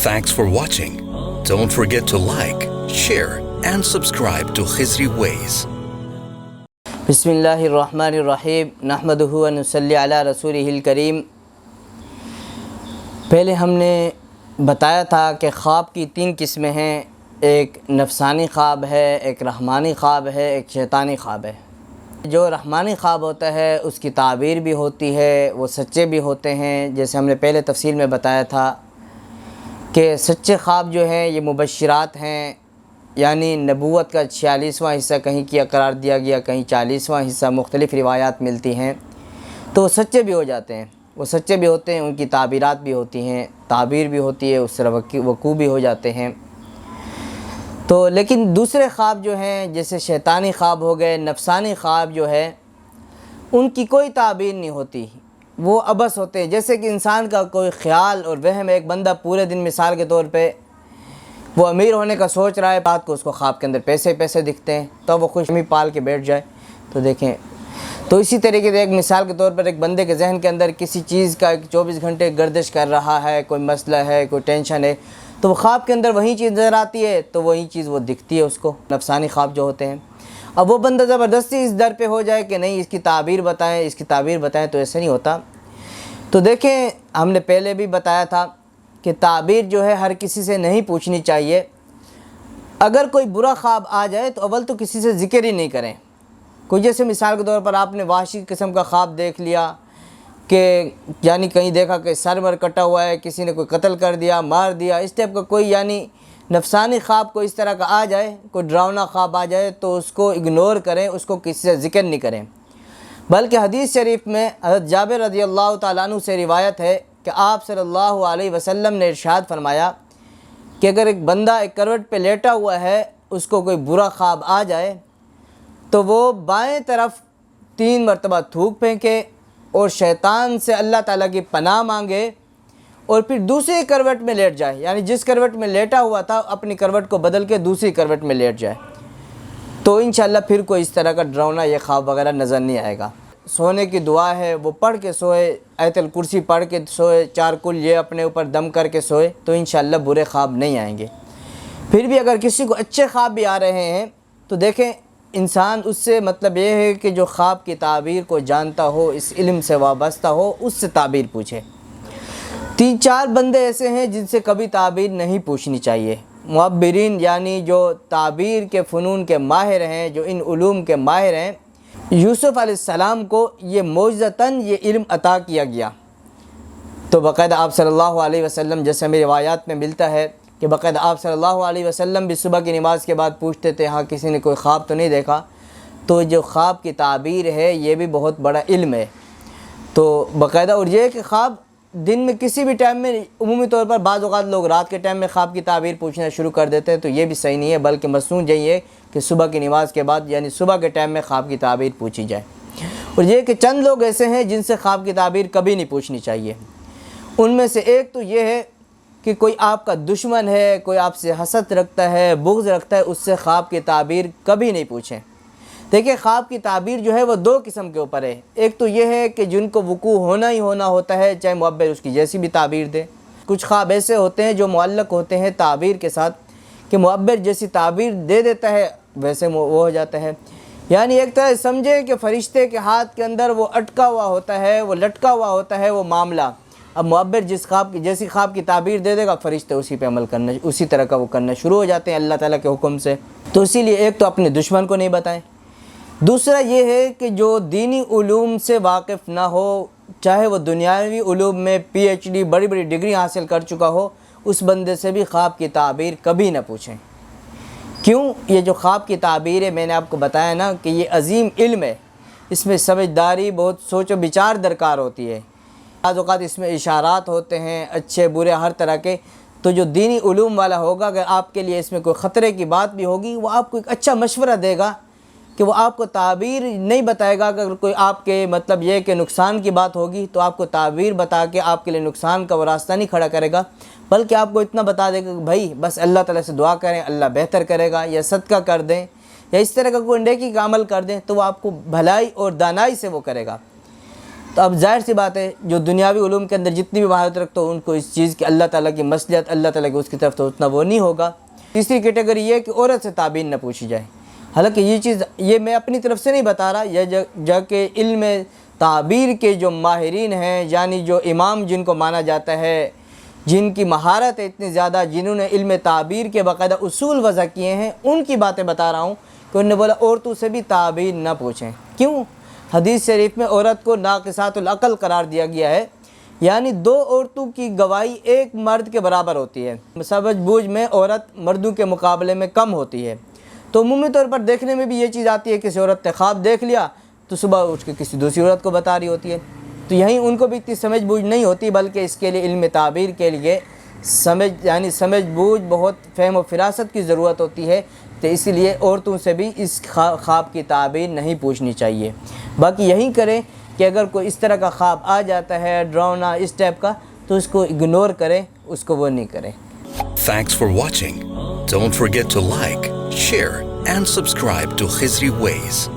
Thanks for watching. Don't forget to like, share and subscribe to Khizri Ways. बिस्मिल्लाहिर्रहमानिर्रहीम नहमदुहु व नुसल्ली अला रसूलिहिल करीम। पहले हमने बताया था कि ख्वाब की 3 किस्में हैं। एक नफसानी ख्वाब है, एक रहमानी ख्वाब है, एक शैतानी ख्वाब है। जो रहमानी ख्वाब होता है उसकी ताबीर भी होती है, वो सच्चे भी होते हैं। जैसे हमने पहले तफसील में बताया था कि सच्चे ख्वाब जो हैं ये मुबश्शिरात हैं, यानी नबूवत का 46वां हिस्सा कहीं किया करार दिया गया, कहीं 40वां हिस्सा, मुख्तलिफ़ रिवायात मिलती हैं तो सच्चे भी हो जाते हैं। वो सच्चे भी होते हैं, उनकी ताबीरात भी होती हैं, ताबीर भी होती है, उससे वक़ू भी हो जाते हैं। तो लेकिन दूसरे ख्वाब जो हैं जैसे शैतानी ख्वाब हो गए, नफसानी ख्वाब जो है उनकी कोई ताबीर नहीं होती, वो अबस होते हैं। जैसे कि इंसान का कोई ख्याल और वहम, एक बंदा पूरे दिन मिसाल के तौर पे वो अमीर होने का सोच रहा है, रात को उसको ख्वाब के अंदर पैसे पैसे दिखते हैं तो वो खुशमी पाल के बैठ जाए। तो देखें, तो इसी तरीके से एक मिसाल के तौर पर एक बंदे के जहन के अंदर किसी चीज़ का 24 घंटे गर्दिश कर रहा है, कोई मसला है, कोई टेंशन है, तो वो ख्वाब के अंदर वही चीज़ नज़र आती है, तो वही चीज़ वो दिखती है उसको। नफसानी ख्वाब जो होते हैं, अब वो बंदा ज़बरदस्ती इस दर पे हो जाए कि नहीं इसकी ताबीर बताएं, इसकी ताबीर बताएं, तो ऐसे नहीं होता। तो देखें, हमने पहले भी बताया था कि ताबीर जो है हर किसी से नहीं पूछनी चाहिए। अगर कोई बुरा ख्वाब आ जाए तो अव्वल तो किसी से ज़िक्र ही नहीं करें। कोई जैसे मिसाल के तौर पर आपने वहशी किस्म का ख्वाब देख लिया कि यानी कहीं देखा कि सर वर कटा हुआ है, किसी ने कोई कत्ल कर दिया, मार दिया, इस टाइप का कोई यानी नफसानी ख्वाब को इस तरह का आ जाए, कोई डरावना ख्वाब आ जाए, तो उसको इग्नोर करें, उसको किसी से ज़िक्र नहीं करें। बल्कि हदीस शरीफ में हज़रत जाबिर रज़ियल्लाहु ताला अन्हु से रिवायत है कि आप सल्लल्लाहु अलैहि वसल्लम ने इरशाद फरमाया कि अगर एक बंदा एक करवट पे लेटा हुआ है, उसको कोई बुरा ख्वाब आ जाए तो वो बाएं तरफ 3 मरतबा थूक फेंके और शैतान से अल्लाह ताला की पनाह मांगे और फिर दूसरी करवट में लेट जाए, यानी जिस करवट में लेटा हुआ था अपनी करवट को बदल के दूसरी करवट में लेट जाए, तो इंशाअल्लाह फिर कोई इस तरह का डरावना ये ख्वाब वगैरह नज़र नहीं आएगा। सोने की दुआ है वो पढ़ के सोए, आयतुल कुर्सी पढ़ के सोए, 4 कुल ये अपने ऊपर दम करके सोए, तो इंशाअल्लाह बुरे ख्वाब नहीं आएंगे। फिर भी अगर किसी को अच्छे ख्वाब भी आ रहे हैं तो देखें, इंसान उससे मतलब ये है कि जो ख्वाब की ताबीर को जानता हो, इस इल्म से वाबस्ता हो, उससे ताबीर पूछे। 3-4 बंदे ऐसे हैं जिनसे कभी ताबीर नहीं पूछनी चाहिए। मुअब्बिरीन यानी जो ताबीर के फ़नून के माहिर हैं, जो इन उलूम के माहिर हैं, यूसुफ़ अलैहिस्सलाम को ये मौजज़तन ये इल्म अता किया गया। तो बाकायदा आप सल्लल्लाहु अलैहि वसल्लम, जैसे हमें रिवायात में मिलता है कि बाकायदा आप सल्लल्लाहु अलैहि वसल्लम भी सुबह की नमाज़ के बाद पूछते थे, हाँ किसी ने कोई ख्वाब तो नहीं देखा। तो जो ख्वाब की ताबीर है ये भी बहुत बड़ा इल्म है। तो बाकायदा और ये कि ख्वाब दिन में किसी भी टाइम में, उमूमी तौर पर बाज़ औक़ात लोग रात के टाइम में ख्वाब की ताबीर पूछना शुरू कर देते हैं, तो ये भी सही नहीं है, बल्कि मसनून यही है कि सुबह की नमाज़ के बाद यानी सुबह के टाइम में ख्वाब की ताबीर पूछी जाए। और ये कि चंद लोग ऐसे हैं जिनसे ख्वाब की ताबीर कभी नहीं पूछनी चाहिए। उनमें से एक तो ये है कि कोई आपका दुश्मन है, कोई आपसे हसद रखता है, बुग़्ज़ रखता है, उससे ख्वाब की ताबीर कभी नहीं पूछें। देखिए, ख्वाब की ताबीर जो है वो 2 किस्म के ऊपर है। एक तो ये है कि जिनको वक़ू होना ही होना होता है, चाहे मुअब्बिर उसकी जैसी भी ताबीर दे। कुछ ख्वाब ऐसे होते हैं जो मुअल्लक़ होते हैं ताबीर के साथ कि मुअब्बिर जैसी ताबीर दे देता है वैसे वो हो जाता है। यानी एक तरह समझे कि फ़रिश्ते के हाथ के अंदर वो अटका हुआ होता है, वो लटका हुआ होता है वो मामला। अब मुअब्बिर जिस ख्वाब की जैसी ख्वाब की ताबीर दे देगा, फ़रिश्ते उसी पे अमल करना, उसी तरह का वो करना शुरू हो जाते हैं अल्लाह ताला के हुक्म से। तो इसीलिए एक तो अपने दुश्मन को नहीं बताएं। दूसरा ये है कि जो दीनी उलूम से वाकिफ़ ना हो, चाहे वो दुनियावी उलूम में PhD बड़ी बड़ी डिग्री हासिल कर चुका हो, उस बंदे से भी ख्वाब की ताबीर कभी ना पूछें। क्यों? ये जो ख्वाब की ताबीर है, मैंने आपको बताया ना कि ये अजीम इल्म है, इसमें समझदारी, बहुत सोच व विचार दरकार होती है। बाज़ औक़ात इसमें इशारात होते हैं अच्छे बुरे हर तरह के। तो जो दीनी उलूम वाला होगा, अगर आपके लिए इसमें कोई ख़तरे की बात भी होगी, वो आपको एक अच्छा मशवरा देगा कि वो आपको ताबीर नहीं बताएगा। अगर कोई आपके मतलब ये कि नुकसान की बात होगी तो आपको ताबीर बता के आपके लिए नुकसान का वो रास्ता नहीं खड़ा करेगा, बल्कि आपको इतना बता देगा कि भाई बस अल्लाह ताला से दुआ करें, अल्लाह बेहतर करेगा, या सदका कर दें, या इस तरह का कोई नेकी का अमल कर दें, तो वो आपको भलाई और दानाई से वो करेगा। تو اب ظاہر سی بات ہے جو دنیاوی علوم کے اندر جتنی بھی مہارت رکھتے ہو ان کو اس چیز کی اللہ تعالیٰ کی مصلحت، اللہ تعالیٰ کی اس کی طرف تو اتنا وہ نہیں ہوگا۔ تیسری کیٹیگری یہ ہے کہ عورت سے تعبیر نہ پوچھی جائے۔ حالانکہ یہ چیز یہ میں اپنی طرف سے نہیں بتا رہا، یہ جا کے علم تعبیر کے جو ماہرین ہیں، یعنی جو امام جن کو مانا جاتا ہے، جن کی مہارت ہے اتنی زیادہ، جنہوں نے علم تعبیر کے باقاعدہ اصول وضع کیے ہیں، ان کی باتیں بتا رہا ہوں کہ انہوں نے بولا عورتوں سے بھی تعبیر نہ پوچھیں۔ کیوں؟ حدیث شریف میں عورت کو ناقصات العقل قرار دیا گیا ہے، یعنی 2 عورتوں کی گواہی ایک مرد کے برابر ہوتی ہے۔ سمجھ بوجھ میں عورت مردوں کے مقابلے میں کم ہوتی ہے۔ تو عمومی طور پر دیکھنے میں بھی یہ چیز آتی ہے کہ کسی عورت نے خواب دیکھ لیا تو صبح اٹھ کے کسی دوسری عورت کو بتا رہی ہوتی ہے، تو یہیں ان کو بھی اتنی سمجھ بوجھ نہیں ہوتی، بلکہ اس کے لیے علم تعبیر کے لیے سمجھ بوجھ، بہت فہم و فراست کی ضرورت ہوتی ہے۔ تو اسی لیے عورتوں سے بھی اس خواب کی تعبیر نہیں پوچھنی چاہیے۔ باقی یہی کریں کہ اگر کوئی اس طرح کا خواب آ جاتا ہے ڈراؤنا اس ٹائپ کا، تو اس کو اگنور کریں، اس کو وہ نہیں کریں۔ Thanks for watching. Don't forget to like, share, and subscribe to Khizri Ways.